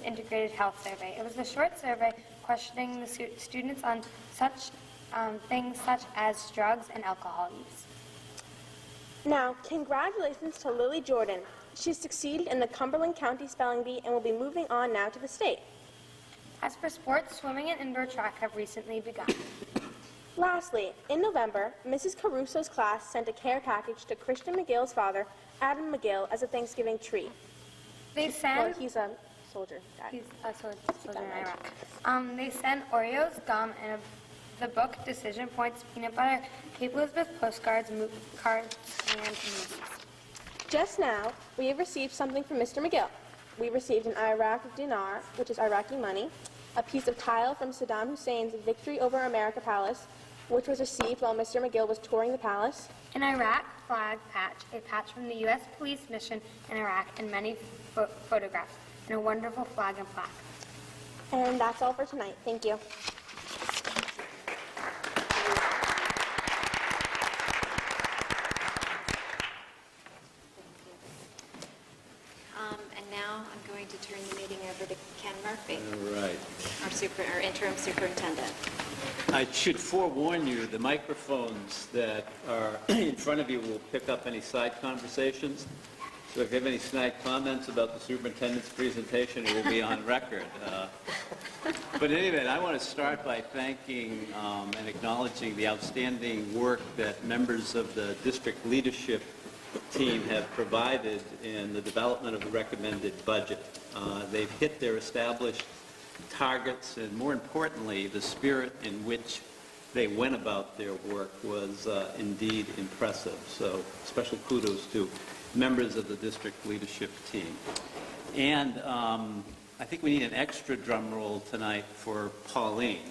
Integrated Health Survey. It was a short survey questioning the students on such things such as drugs and alcohol use. Now, congratulations to Lily Jordan. She succeeded in the Cumberland County Spelling Bee and will be moving on now to the state. As for sports, swimming and indoor track have recently begun. Lastly, in November, Mrs. Caruso's class sent a care package to Christian McGill's father, Adam McGill, as a Thanksgiving treat. They sent... Well, he's a soldier. Dad. He's a soldier in Iraq. They sent Oreos, gum, and the book Decision Points, peanut butter, Cape Elizabeth postcards, cards, and movies. Just now, we have received something from Mr. McGill. We received an Iraq dinar, which is Iraqi money, a piece of tile from Saddam Hussein's Victory over America Palace, which was received while Mr. McGill was touring the palace, an Iraq flag patch, a patch from the U.S. police mission in Iraq, and many photographs, and a wonderful flag and plaque. And that's all for tonight. Thank you. And now I'm going to turn the meeting over to Ken Murphy, All right. our interim superintendent. I should forewarn you, the microphones that are in front of you will pick up any side conversations. So if you have any snide comments about the superintendent's presentation, it will be on record. But anyway, I want to start by thanking and acknowledging the outstanding work that members of the district leadership team have provided in the development of the recommended budget. They've hit their established targets, and more importantly, the spirit in which they went about their work was indeed impressive. So special kudos to members of the district leadership team. And I think we need an extra drum roll tonight for Pauline.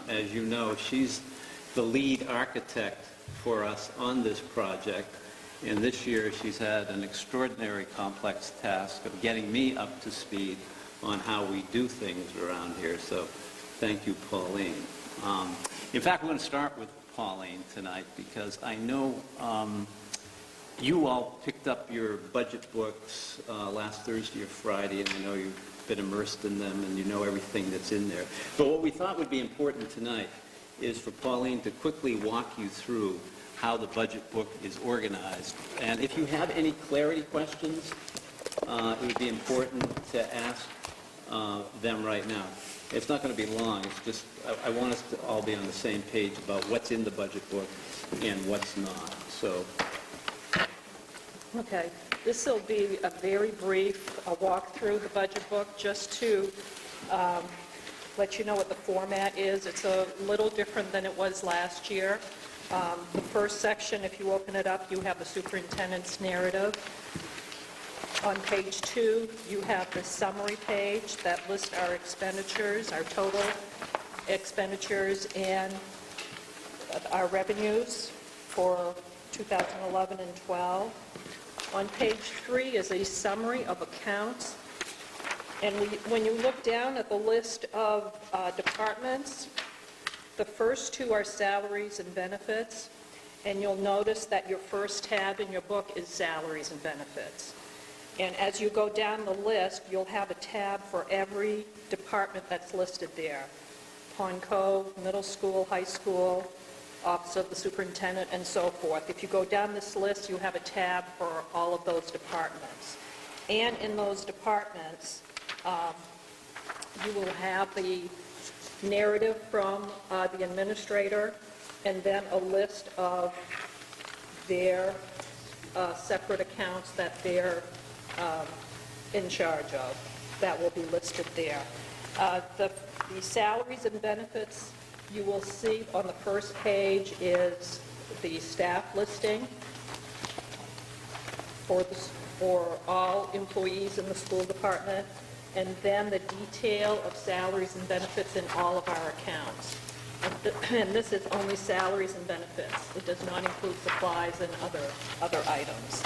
As you know, she's the lead architect for us on this project. And this year she's had an extraordinary complex task of getting me up to speed on how we do things around here. So thank you, Pauline. In fact, we're going to start with Pauline tonight because I know you all picked up your budget books last Thursday or Friday, and I know you've been immersed in them and you know everything that's in there. But what we thought would be important tonight is for Pauline to quickly walk you through how the budget book is organized. And if you have any clarity questions, it would be important to ask them right now. It's not going to be long. It's just I want us to all be on the same page about what's in the budget book and what's not. So. Okay, this will be a very brief walk through the budget book just to let you know what the format is. It's a little different than it was last year. The first section, if you open it up, you have the superintendent's narrative. On page 2, you have the summary page that lists our expenditures, our total expenditures, and our revenues for 2011 and 12. On page 3 is a summary of accounts. And when you look down at the list of departments, the first 2 are salaries and benefits, and you'll notice that your first tab in your book is salaries and benefits. And as you go down the list, you'll have a tab for every department that's listed there. Pond Cove, middle school, high school, Office of the Superintendent, and so forth. If you go down this list, you have a tab for all of those departments. And in those departments, you will have the narrative from the administrator, and then a list of their separate accounts that they're in charge of. That will be listed there. The salaries and benefits you will see on the first page is the staff listing for all employees in the school department, and then the detail of salaries and benefits in all of our accounts. And this is only salaries and benefits. It does not include supplies and other items.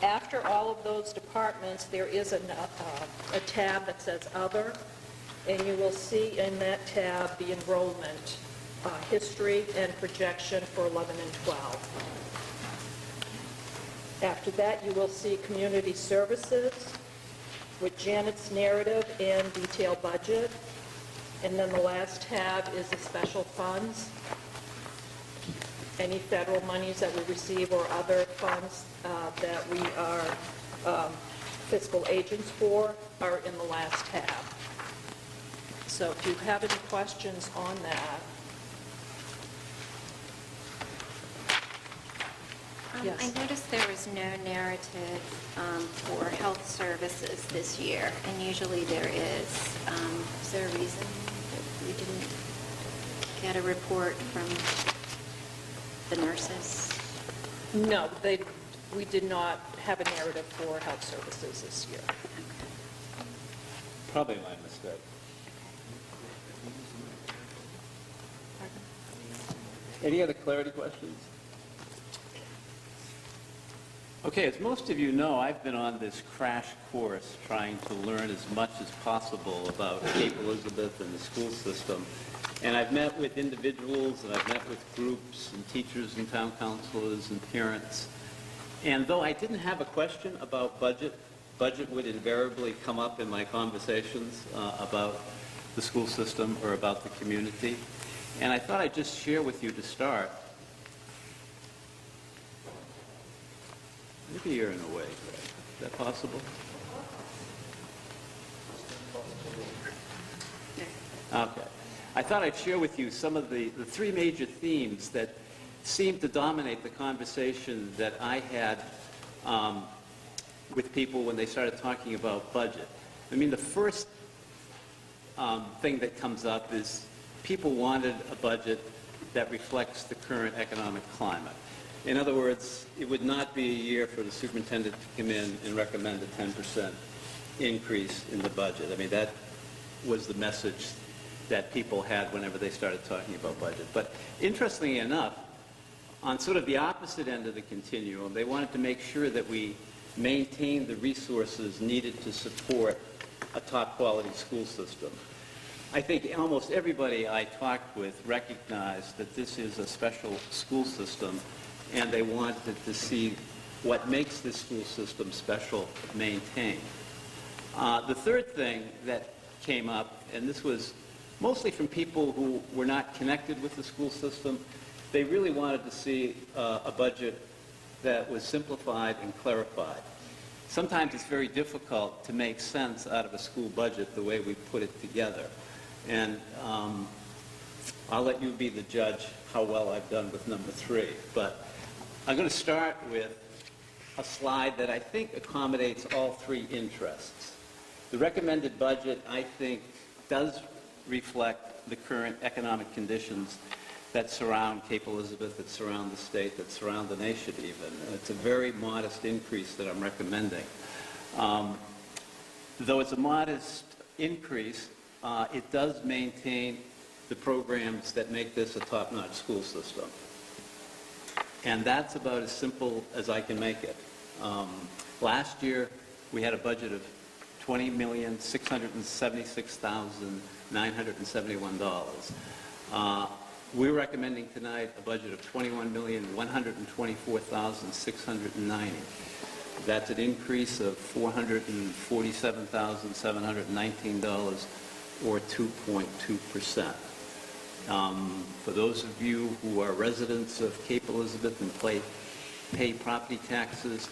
After all of those departments, there is a tab that says Other, and you will see in that tab the enrollment history and projection for 11 and 12. After that, you will see Community Services, with Janet's narrative and detailed budget. And then the last tab is the special funds. Any federal monies that we receive or other funds that we are fiscal agents for are in the last tab. So if you have any questions on that. Yes. I noticed there was no narrative for health services this year, and usually there is. Is there a reason that we didn't get a report from the nurses? No, we did not have a narrative for health services this year. Probably my mistake. Any other clarity questions? Okay, as most of you know, I've been on this crash course trying to learn as much as possible about Cape Elizabeth and the school system. And I've met with individuals, and I've met with groups and teachers and town councilors and parents. And though I didn't have a question about budget would invariably come up in my conversations about the school system or about the community. And I thought I'd just share with you to start. Maybe you're in a way, Greg. Is that possible? Okay. I thought I'd share with you some of the three major themes that seem to dominate the conversation that I had with people when they started talking about budget. I mean, the first thing that comes up is people wanted a budget that reflects the current economic climate. In other words, it would not be a year for the superintendent to come in and recommend a 10% increase in the budget. I mean, that was the message that people had whenever they started talking about budget. But interestingly enough, on sort of the opposite end of the continuum, they wanted to make sure that we maintain the resources needed to support a top-quality school system. I think almost everybody I talked with recognized that this is a special school system, and they wanted to see what makes this school system special maintained. The third thing that came up, and this was mostly from people who were not connected with the school system, they really wanted to see a budget that was simplified and clarified. Sometimes it's very difficult to make sense out of a school budget the way we put it together. And I'll let you be the judge how well I've done with number 3. But I'm going to start with a slide that I think accommodates all 3 interests. The recommended budget, I think, does reflect the current economic conditions that surround Cape Elizabeth, that surround the state, that surround the nation even. It's a very modest increase that I'm recommending. Though it's a modest increase, it does maintain the programs that make this a top-notch school system. And that's about as simple as I can make it. Last year, we had a budget of $20,676,971. We're recommending tonight a budget of $21,124,690. That's an increase of $447,719, or 2.2%. For those of you who are residents of Cape Elizabeth and pay property taxes,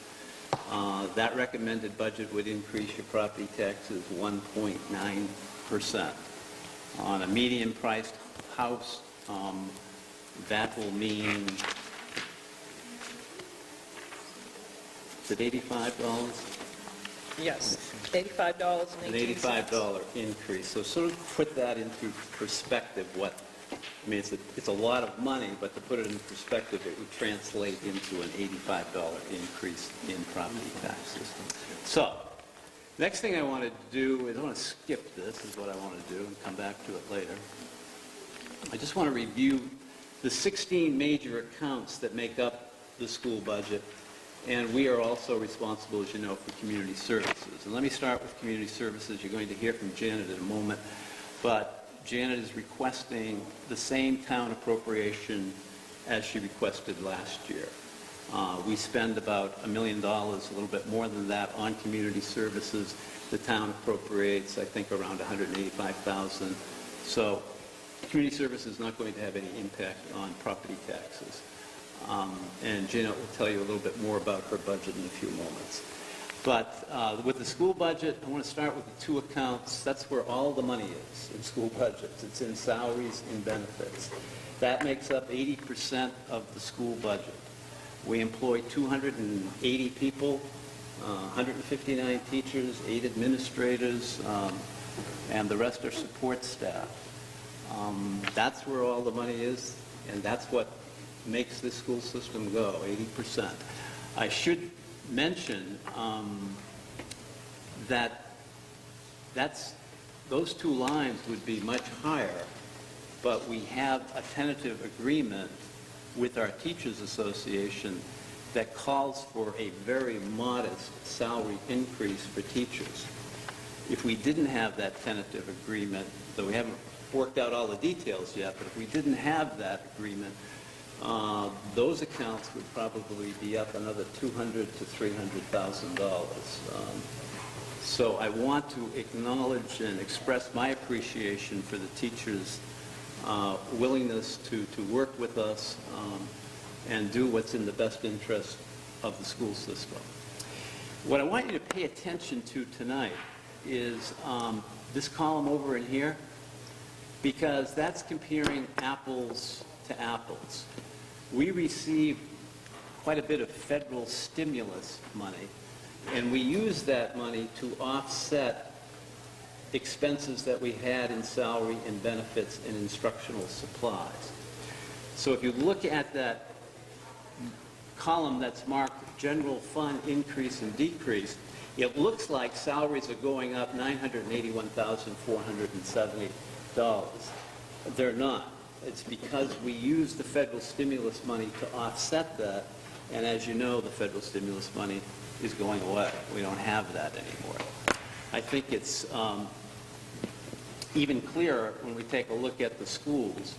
that recommended budget would increase your property taxes 1.9%. On a median-priced house, that will mean, is it $85? Yes, $85.18. An $85 increase. So sort of put that into perspective. It's a lot of money, but to put it in perspective, it would translate into an $85 increase in property taxes. So, next thing I want to do is I want to skip this, is what I want to do, and come back to it later. I just want to review the 16 major accounts that make up the school budget. And we are also responsible, as you know, for community services. And let me start with community services. You're going to hear from Janet in a moment. But Janet is requesting the same town appropriation as she requested last year. We spend about $1 million, a little bit more than that, on community services. The town appropriates, I think, around $185,000. So community service is not going to have any impact on property taxes. And Janet will tell you a little bit more about her budget in a few moments. But with the school budget, I want to start with the two accounts. That's where all the money is in school budgets. It's in salaries and benefits. That makes up 80% of the school budget. We employ 280 people, 159 teachers, 8 administrators, and the rest are support staff. That's where all the money is, and that's what makes this school system go, 80%. I should mention that those two lines would be much higher, but we have a tentative agreement with our Teachers Association that calls for a very modest salary increase for teachers. If we didn't have that tentative agreement, though we haven't worked out all the details yet, but if we didn't have that agreement, those accounts would probably be up another $200,000 to $300,000. So I want to acknowledge and express my appreciation for the teachers' willingness to work with us and do what's in the best interest of the school system. What I want you to pay attention to tonight is this column over in here, because that's comparing apples to apples. We receive quite a bit of federal stimulus money, and we use that money to offset expenses that we had in salary and benefits and instructional supplies. So if you look at that column that's marked general fund increase and decrease, it looks like salaries are going up $981,470. They're not. It's because we use the federal stimulus money to offset that, and as you know, the federal stimulus money is going away. We don't have that anymore. I think it's even clearer when we take a look at the schools.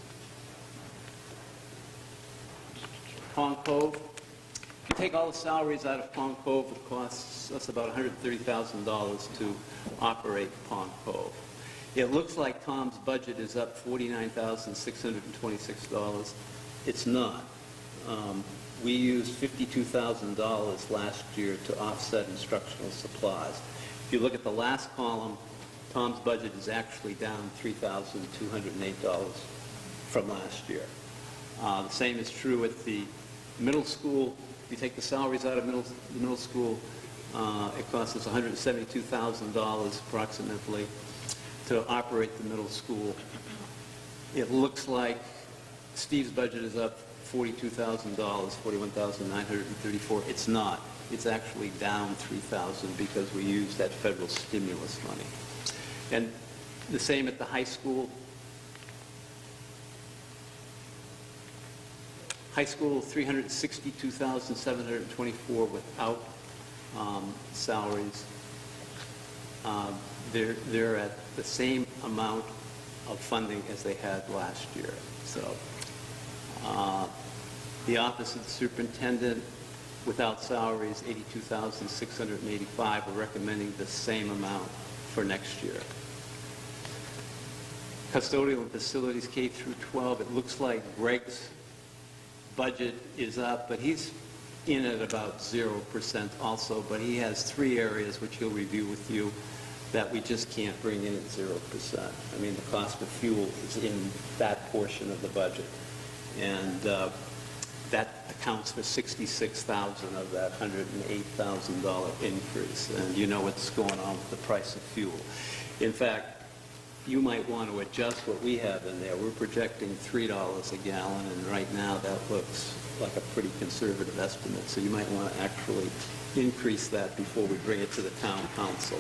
Pond Cove, if you take all the salaries out of Pond Cove, it costs us about $130,000 to operate Pond Cove. It looks like Tom's budget is up $49,626. It's not. We used $52,000 last year to offset instructional supplies. If you look at the last column, Tom's budget is actually down $3,208 from last year. The same is true at the middle school. If you take the salaries out of middle school, it costs us $172,000 approximately to operate the middle school. It looks like Steve's budget is up $42,000, $41,934. It's not. It's actually down $3,000 because we use that federal stimulus money. And the same at the high school. High school, $362,724 without salaries. They're at the same amount of funding as they had last year. So the office of the superintendent, without salaries, $82,685. We're recommending the same amount for next year. Custodial and facilities K through 12, it looks like Greg's budget is up, but he's in at about 0% also, but he has 3 areas which he'll review with you that we just can't bring in at 0%. I mean, the cost of fuel is in that portion of the budget, and that accounts for $66,000 of that $108,000 increase, and you know what's going on with the price of fuel. In fact, you might want to adjust what we have in there. We're projecting $3 a gallon, and right now that looks like a pretty conservative estimate, so you might want to actually increase that before we bring it to the town council.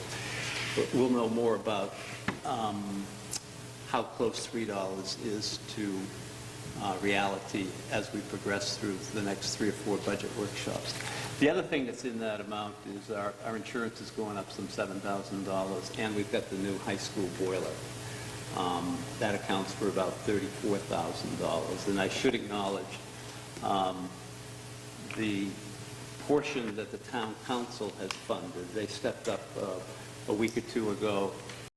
But we'll know more about how close $3 is to reality as we progress through the next 3 or 4 budget workshops. The other thing that's in that amount is our insurance is going up some $7,000, and we've got the new high school boiler. That accounts for about $34,000. And I should acknowledge the portion that the town council has funded. They stepped up a week or two ago